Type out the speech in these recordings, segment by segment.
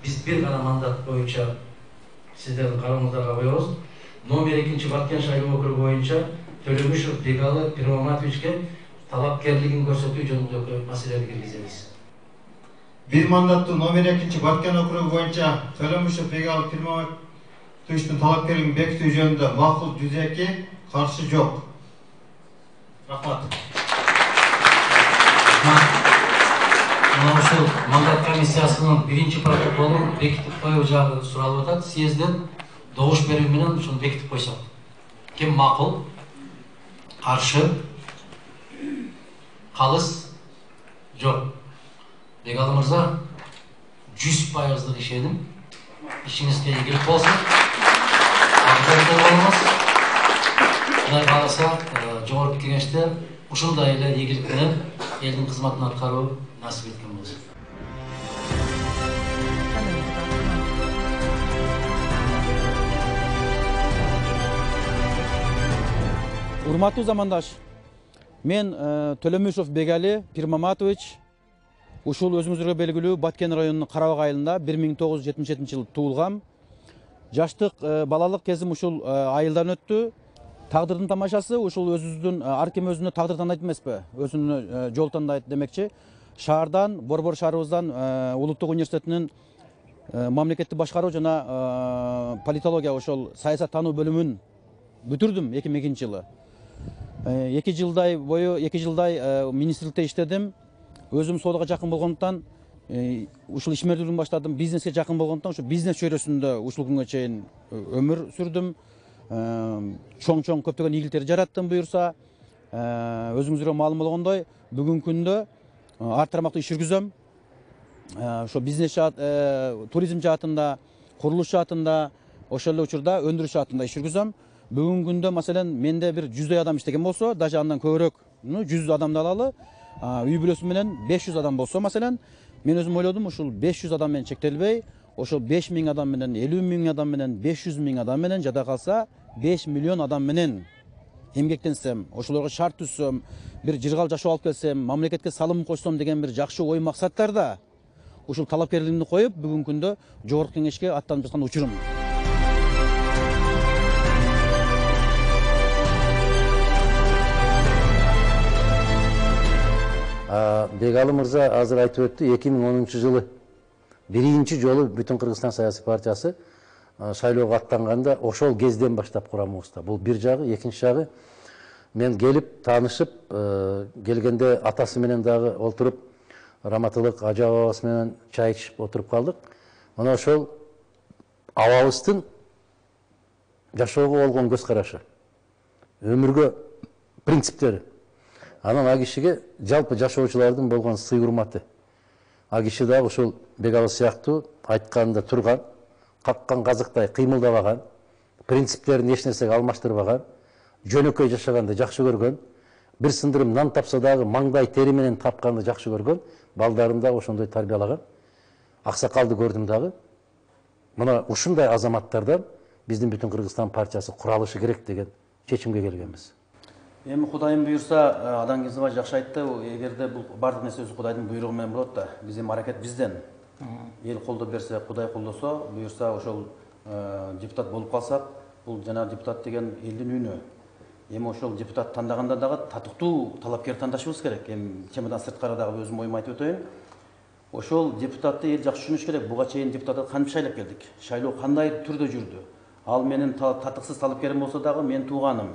Biz bir gana mandat boyunca sizlerin kararınızlarga koyuyoruz. Номер 2 Баткен шайлоо округу боюнча Төлөмүшев Бегалы Пирмаматовичке талапкерлигин көрсөтүү жөнүндөгү маселени киргизебиз. Bir mandаттуу номер 2 Баткен округу боюнча Төлөмүшев Бегалы Пирмаматовичтин талапкерлигин бекитүү жөнүндө макул 102, каршы жок. Рахмат. Ушул мандат комиссиясынын биринчи протоколун бекитип коюу жагы суралып атат. Съезден добуш берүү менен ушуну бекитип койсок. Ким макул? Каршы? Калыс? Жок. Бегалы мырза, 100% ишеним. İşinizde ilgili olsun. Aktarda olmaz. Құдай қаласа, жоғарғы кеңеште ушундай эле ийгилик менен элдин кызматын аткаруу насип эткен болсун. Урматтуу замандаш, мен Төлөмүшев Бегали Пирмаматович, ушул өзүңүзгө белгилүү Баткен районунун Карабак айылында 1977-жылы туулгам. Жаштык балалык кезим ушул айылдан өттү. Тагдырдын тамашасы ушул өзүбүздүн ар ким өзүнө тагдыр тандайт эмеспи? Өзүнө жол тандайт демекчи. Шаардан, Борбор шаарыбыздан Улуттук университетинин мамлекеттик башкаруу жана политология ошол саясаттануу бөлүмүн бүтүрдүм 2002-жылы. 2 жылдай бою 2 жылдай министрликте иштедим. Өзүм соодага жакын болгондуктан ушул ишмердүүлүгүн баштадым. Бизнеске жакын болгондуктан ушу бизнес чөйрөсүндө ушул күнгө чейин өмүр сүрдүм. Чоң көптөгөн ийгиликтерди жараттым буюрса. Өзүңүзгө маалым болгондой, бүгүнкү күндө ар тармактуу иш жүргүзөм. Ошо бизнес туризм жаатында, курулуш жаатында, ошол эле учурда өндүрүш жаатында иш жүргүзөм. Бүгүнкү күндө маселен менде бир 100 адам иштеген болсо, даже андан көбүрөөк, 100 адамды алалы, үй бүлөсү менен 500 адам болсо, маселен, мен өзүм ойлодум, ушул 500 адам менен чектелбей, ошол 5000 адам менен, 50.000 адам менен, 500.000 адам менен, жада калса 5 миллион адам менен эмгектенсем, ошолорго шарт түзсөм, бир жыргал жашоо алып келсем, мамлекетке салым койсом деген бир жакшы ой максаттарда ушул талапкерлигимди коюп, бүгүнкү күндө жогорку кеңешке аттанып жаткан учурум. Бегалы мырза азыр айтып өттү, 2010-жылы биринчи жолу Бүтүн Кыргызстан саясий партиясы шайлоого аттанганда ошол кезден баштап курамыбызда. Бул бир жагы, экинчи жагы мен келип таанышып, келгенде атасы менен дагы олтуруп, раматылык ажа бабасы менен чай ичип отуруп калдык. Мына ошол абабыздын жашоого болгон көз карашы, өмүргө принциптери. Анан а кишиге жалпы жашоочулардын болгон сый урматы. А киши да ошол Бегалы сыяктуу айтканында турган, каккан казыктай кыймылдабаган, принциптерин эч нерсеге алмаштырбаган, жөнөкөй жашаганды жакшы көргөн, бир сындырым нан тапса дагы маңдай тери менен тапканды жакшы көргөн, балдарын да ошондой тарбиялаган. Аксакалды көрдүм дагы. Мына ушундай азаматтардан биздин Бүтүн Кыргызстан партиясы куралышы керек деген чечимге келгенбиз. Эми Кудайым буюрса, Адан Кензебай жакшы айтты, эгерде бул бардык нерсе өзү Кудайдын буйругу менен болот да, биз эми аракет бизден. Эл колдоп берсе, Кудай колдосо, буюрса ошол депутат болуп калсак, бул жана депутат деген элдин үнү. Эми ошол депутат тандаганда дагы татыктуу талапкер тандашыбыз керек. Эми темадан сырткары дагы өзүм оюмду айтып өтөйүн. Ошол депутатты эл жакшы түшүнүш керек. Буга чейин депутатты кантип шайлап келдик? Шайлоо кандай түрдө жүрдү? Ал менин татыксыз талапкерим болсо дагы мен тууганым.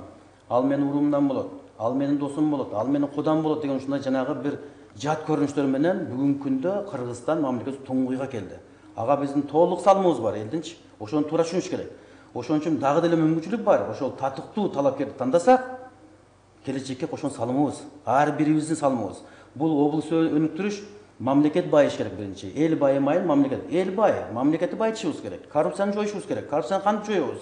Ал менин урумумдан болот, ал менин досум болот, ал менин кудам болот деген ушундай жанагы бир жат көрүнүштөр менен бүгүнкү күндө Кыргызстан мамлекети тоңгуйга келди. Ага биздин толук салымыбыз бар элдинчи. Ошону туура түшүнүш керек. Ошон үчүн дагы деле мүмкүнчүлүк бар. Ошол татыктуу талапкерди тандасак, келечекке кошон салымыбыз, ар бирибиздин салымыбыз. Бул облус өнүктүрүш, мамлекет байыш керек биринчи. Эл байымайын, мамлекет. Эл бай, мамлекетти байытышыбыз керек. Коррупцияны жоюшубуз керек. Коррупцияны кантип жоебуз?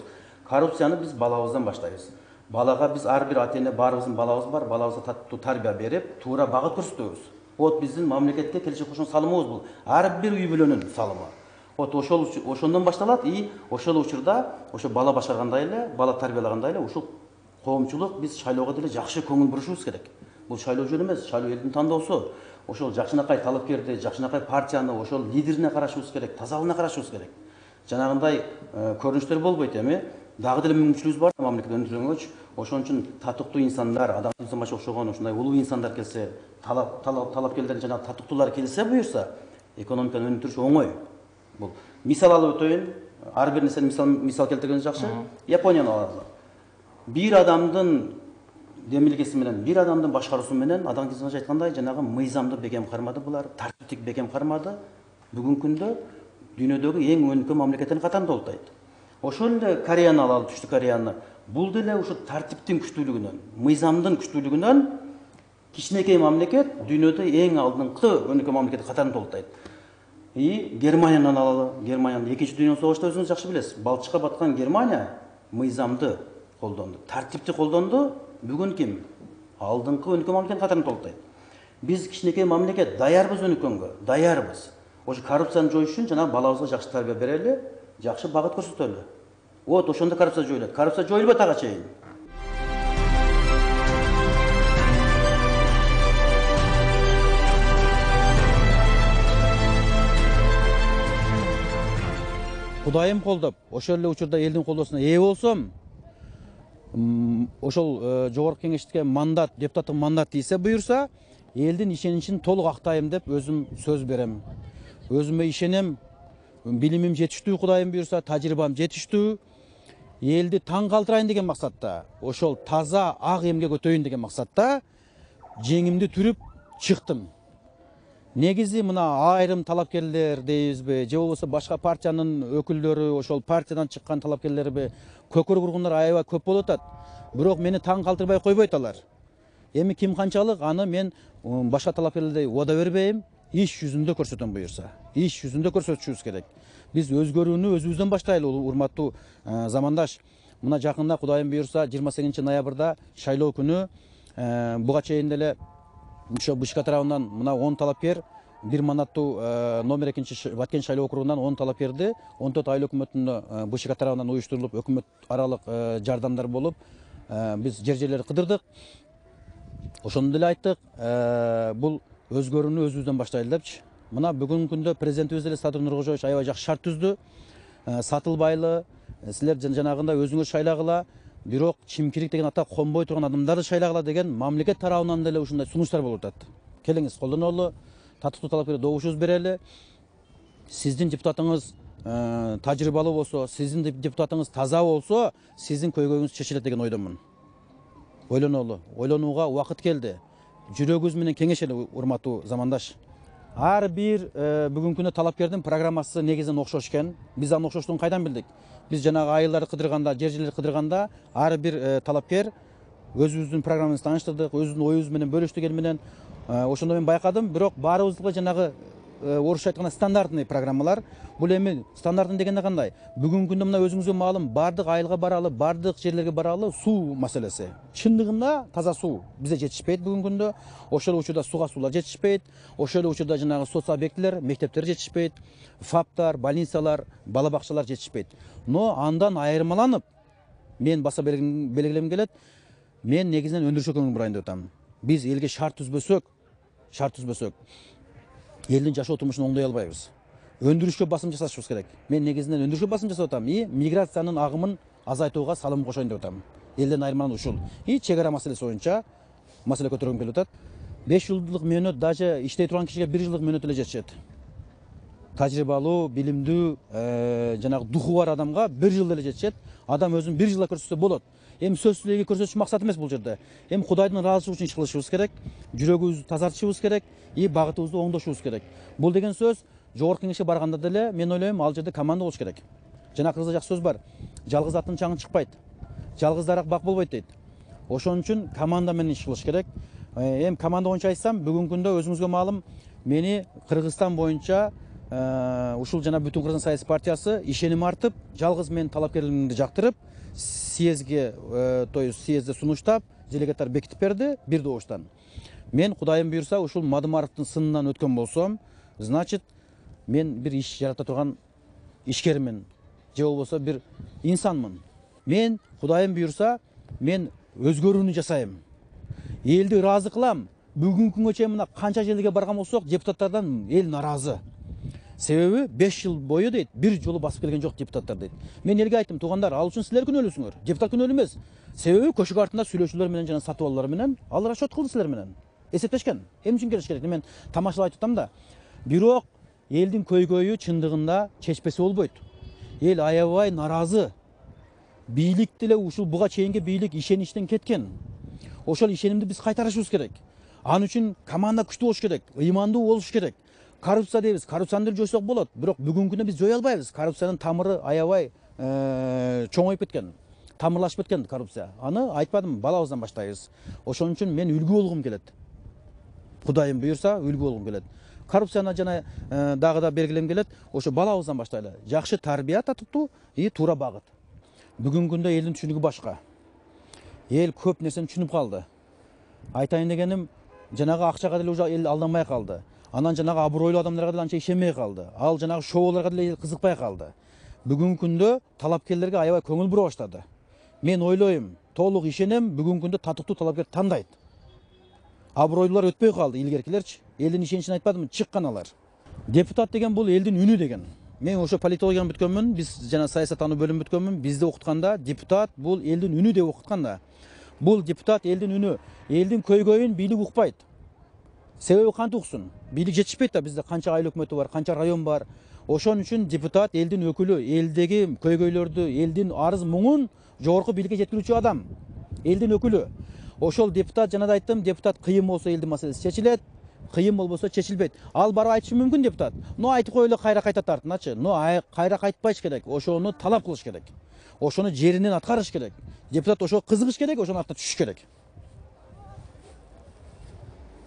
Коррупцияны биз балабыздан баштайбыз. Балага биз ар бир ата эне баарыбыздын балабыз бар, балабызга татыктуу тарбия берип, туура багыт көрсөтөбүз. Вот биздин мамлекетке келечек кошон салымыбыз бул. Ар бир үй бүлөнүн салымы. Вот ошондон башталат и ошол учурда ошо бала башкаргандай эле, бала тарбиялагандай эле ушул коомчулук биз шайлоого деле жакшы көңүл бурушубуз керек. Бул шайлоо жөнү эмес, шайлоо элдин тандоосу. ошол жакшынакай талапкерди, жакшынакай партияны, ошол лидерине карашыбыз керек, тазалыгына карашыбыз керек. Жанагындай көрүнүштөр болбойт эми. Дагы деле мүмкүнчүлүгүбүз бар мамлекет өндүргөнгөчү. Ошон үчүн татыктуу инсандар, адам Самаш окшогон ушундай улуу инсандар келсе, талапкерлер жана татыктуулар келсе буюрса, экономиканы өндүрүш оңой. Бул мисал алып өтөйүн. Ар бир нерсени мисал келтиргенибиз жакшы. Японияны алалы. Бир адамдын демилгеси менен, бир адамдын башкаруусу менен, адам Самаш айткандай, жанагы мыйзамды бекем кармады булар, тартиптик бекем кармады. Бүгүнкү күндө дүйнөдөгү эң өнүккөн мамлекеттин катарында болтойт. Ошол эле Кореяны алалы, Түштүк Кореяны. Бул деле ушу тартиптин күчтүүлүгүнөн, мыйзамдын күчтүүлүгүнөн кичинекей мамлекет дүйнөдө эң алдыңкы өнүккөн мамлекет катарында болтойт. Германияны алалы. Германияны 2-чи дүйнөлүк согушта өзүңүз жакшы билесиз. Балчыкка баткан Германия мыйзамды колдонду, тартипти колдонду. Бүгүн ким? Алдыңкы өнүккөн мамлекет катарында болтойт. Биз кичинекей мамлекет, даярбыз өнүккөнгө, даярбыз. Ошо коррупцияны жоюш үчүн жана балабызга жакшы тарбия берели, жакшы багыт көрсөтөлү. Вот ошондо коррупция жоюлат. Коррупция жоюлбойт ага чейин. Кудайым колдоп, ошол эле учурда элдин колдоосуна ээ болсом, ошол жогорку кеңешке мандат, депутаттык мандат тийсе буюрса, элдин ишеничин толук актайм деп өзүм сөз берем. Өзүмө ишенем, билимим жетиштүү, Кудайым буюрса, тажрыйбам жетиштүү. Элди таң калтырайын деген максатта, ошол таза ак эмге көтөйүн деген максатта жеңимди түрүп чыктым. Негизи мына айрым талапкерлер дейбизби, же болбосо башка партиянын өкүлдөрү, ошол партиядан чыккан талапкерлерби, көкөр кургундар аябай көп болуп атат. Бирок мени таң калтырбай койбойт алар. Эми ким канчалык, аны мен башка талапкерлердей убада бербейм, иш жүзүндө көрсөтөм буюрса. Иш жүзүндө көрсөтүшүбүз керек. Биз өзгөрүүнү өзүбүздөн баштайлы, урматтуу замандаш. Мына жакында Кудайым буюрса 28 ноябрда шайлоо күнү буга чейин деле ошо БШК тарабынан мына 10 талапкер, бир мандаттуу номер 2 Баткен шайлоо округунан 10 талапкерди 14 айыл өкмөтүнө БШК тарабынан уюштурулуп, өкмөт аралык жардамдар болуп, биз жерлерди кыдырдык. Ошону деле айттык, бул өзгөрүүнү өзүбүздөн баштайлы депчи. Мына бүгүнкү күндө президентибиз деле Садыр Нуркожоевич аябай жакшы шарт түздү. Сатылбайлы, силер жанагындай өзүңөр шайлагыла, бирок чимкирик деген ата конбой турган адамдарды шайлагыла деген мамлекет тарабынан деле ушундай сунуштар болуп атат. Келиңиз, колдонолу, татыктуу талапкерге добушубуз берели. Сиздин депутатыңыз тажрыйбалуу болсо, сиздин депутатыңыз таза болсо, сиздин көйгөйүңүз чечилет деген ойдомун. Ойлонолу, ойлонууга убакыт келди. Жүрөгүңүз менен кеңешели, урматтуу замандаш. Ар бир бүгүнкү күндө талапкердин программасы негизинен окшош экен. Биз анын окшоштугун кайдан билдик? Биз жанагы айылдарды кыдырганда, жерлерди кыдырганда, ар бир талапкер өзүбүздүн программабызды тааныштырдык, өзүбүздүн оюбуз менен бөлүштү менен. Ошондо мен байкадым, бирок баарыбыздыкы жанагы орусча айтканда стандартный программалар. Бул эми стандартный дегенде кандай? Бүгүнкү күндө мына өзүңүзгө маалым, бардык айылга баралы, бардык жерлерге баралы, суу маселеси. Чындыгында таза суу бизде жетишпейт бүгүнкү күндө. Ошол учурда суга суулар жетишпейт. Ошол учурда жанагы соц объектилер, мектептер жетишпейт. ФАПтар, больницалар, бала бакчалар жетишпейт. Но андан айырмаланып, мен баса белгилегим келет. Мен негизинен өндүрүшкө көңүл бурайын деп атам. Биз элге шарт түзбөсөк, элдин жашоо турмушун оңдой албайбыз. Өндүрүшкө басым жасашыбыз керек. Мен негизинен өндүрүшкө басым жасап атам. Миграциянын агымын азайтууга салым кошоюн деп атам. Элден айырмалануу ушул. Чек ара маселеси боюнча маселе көтөргүм келип атат. 5 жылдык мөөнөт, даже иштей турган кишиге 1 жылдык мөөнөт эле жетишет. Тажрыйбалуу, билимдүү, жанагы духу бар адамга 1 жыл эле жетишет. Адам өзүн 1 жылда көрсөтсө болот. Эми сөзсүзлүгү көрсөтүш максат эмес бул жерде. Эми Кудайдын ыраазычылыгы үчүн иш кылышыбыз керек, жүрөгүбүздү тазартышыбыз керек, багытыбызды оңдошубуз керек. Бул деген сөз жогорку кеңешке барганда деле мен ойлойм, ал жерде команда болуш керек. Жана кыргызда жакшы сөз бар. Жалгыз аттын чаңы чыкпайт. Жалгыз дарак бак болбойт дейт. Ошон үчүн команда менен иш кылыш керек. Эми команда боюнча айтсам, бүгүнкү күндө өзүңүзгө маалым, мени Кыргызстан боюнча ушул жана бүтүн Кыргызстан саясий партиясы ишеним артып, жалгыз мен талапкерлигимди жактырып, съездге, то есть съездде сунуштап, делегаттар бекитип берди бир добуштан. Мен Кудайым буйрса ушул Мадымаровдун сынынан өткөн болсом, значит, мен бир иш жарата турган ишкермин, же болбосо бир инсанмын. Мен Кудайым буйрса, мен өзгөрүүнү жасайм. Элди ыраазы кылам. бүгүнкү күнгө чейин мына канча жерге барган болсок депутаттардан эл наразы. Себеби 5 жыл бою дейт, бир жолу басып келген жок депутаттар дейт. Мен элге айттым, туугандар, ал үчүн силер күнөөлүүсүңөр. Депутат күнөөлүү эмес. Себеби көчөгө артында сүйлөшүүлөр менен жана сатып алуулар менен ал расчет кылды силер менен. Эсептешкен. Эмне үчүн келиш керек? Мен тамашалап айтып атам да. Бирок элдин көйгөйү чындыгында чечпесе болбойт. Эл аябай наразы. Бийлик деле ушул буга чейинки бийлик ишеничтен кеткен. Ошол ишенимди биз кайтарышыбыз керек. Ал үчүн команда күчтүү болуш керек, ыймандуу болуш керек. Коррупция дейбиз, коррупцияны жойсок болот. Бирок бүгүнкү күндө биз жое албайбыз. Коррупциянын тамыры аябай чоңоюп кеткен. Тамырлашып кеткен коррупция. Аны айтпадым, балабыздан баштайбыз. Ошон үчүн мен үлгү болгум келет. Кудайым буйрса, үлгү болгум келет. Коррупцияны жана дагы да белгилем келет. Ошо балабыздан баштайлы. Жакшы тарбия татыктуу и туура багыт. Бүгүнкү күндө элдин түшүнүгү башка. Эл көп нерсени түшүнүп калды. Айтайын дегеним, жанагы акчага деле уже эл алданбай калды. Анан жанагы абройлуу адамдарга деле анча ишенбей калды. Ал жанагы шоуларга деле кызыкпай калды. Бүгүнкү күндө талапкерлерге аябай көңүл бура баштады. Мен ойлойм, толук ишенем, бүгүнкү күндө татыктуу талапкер тандайт. Абройлуулар өтпөй калды, илгеркилерчи. Элдин ишеничин айтпадымбы, чыккан алар. Депутат деген бул элдин үнү деген. Мен ошо политологияны бүткөнмүн, биз жана саясаттануу бөлүмүн бүткөнмүн. Бизде окутканда депутат бул элдин үнү деп окутканда. Бул депутат элдин үнү, элдин көйгөйүн бийлик укпайт. Себеби кантип уксун? Бийлик жетишпейт да, бизде канча айыл өкмөтү бар, канча район бар. Ошон үчүн депутат элдин өкүлү, элдеги көйгөйлөрдү, элдин арыз муңун жогорку бийликке жеткирүүчү адам. Элдин өкүлү. Ошол депутат, жана да айттым, депутат кыйын болсо элдин маселеси чечилет, кыйын болбосо чечилбейт. Ал барып айтышы мүмкүн депутат. Но айтып коелу, кайра кайтат артыначы. Но кайра кайтпаш керек. Ошону талап кылыш керек. Ошону жеринен аткарыш керек. Депутат ошого кызыгыш керек, ошонун артына түшүш керек.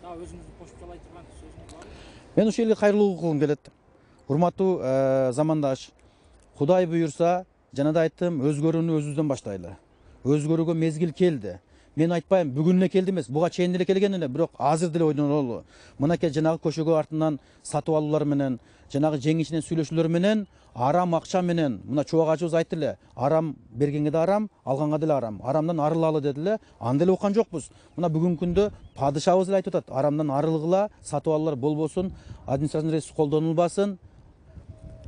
Өзүңүздү кошумчалай турган сөзүңүз барбы? Мен ушул элге кайрылуу кылгым келет. Урматтуу замандаш, Кудай буйрса, жана да айттым, өзгөрүүнү өзүбүздөн баштайлы. Өзгөрүүгө мезгил келди. Мен айтпайм, бүгүн эле келди эмес, буга чейин деле келген эле, бирок азыр деле ойдонолу. Мынакей жанагы көчөгө артынан сатып алуулар менен, жанагы жеңишинен сүйлөшүүлөр менен, арам акча менен, мына чубак ажыбыз айтты эле, арам бергенге да арам, алганга деле арам. Арамдан арылалы деди эле, аны деле уккан жокпуз. Мына бүгүнкү күндө падышабыз эле айтып атат, арамдан арылгыла, сатып алуулар болбосун, административный ресурс колдонулбасын.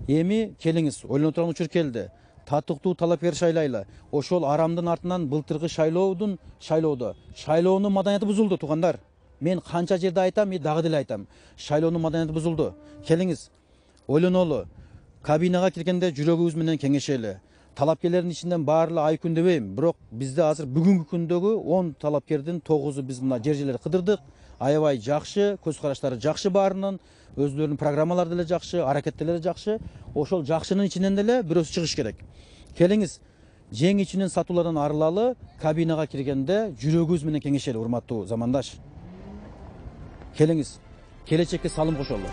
Эми келиңиз, ойлоно турган учур келди. Татыктуу талапкер шайлайлы. Ошол арамдын артынан былтыркы шайлоонун маданияты бузулду, туугандар. Мен канча жерде айтам, дагы деле айтам. Шайлоонун маданияты бузулду. Келиңиз, ойлонолу. Кабинага киргенде жүрөгүбүз менен кеңешели. Талапкерлердин ичинен баары ай күн дебейм, бирок бизде азыр бүгүнкү күндөгү 10 талапкердин 9-у биз мына жер-жерлерди кыдырдык. Аябай жакшы, көз караштары жакшы баарынын, өзлөрүнүн программалары деле жакшы, аракеттери деле жакшы. Ошол жакшынын ичинен деле бирөөсү чыгыш керек. Келиңиз, жең ичинен сатуулардан арылалы, кабинага киргенде жүрөгүбүз менен кеңешели, урматтуу замандаш. Келиңиз, келечекке салым кошолу.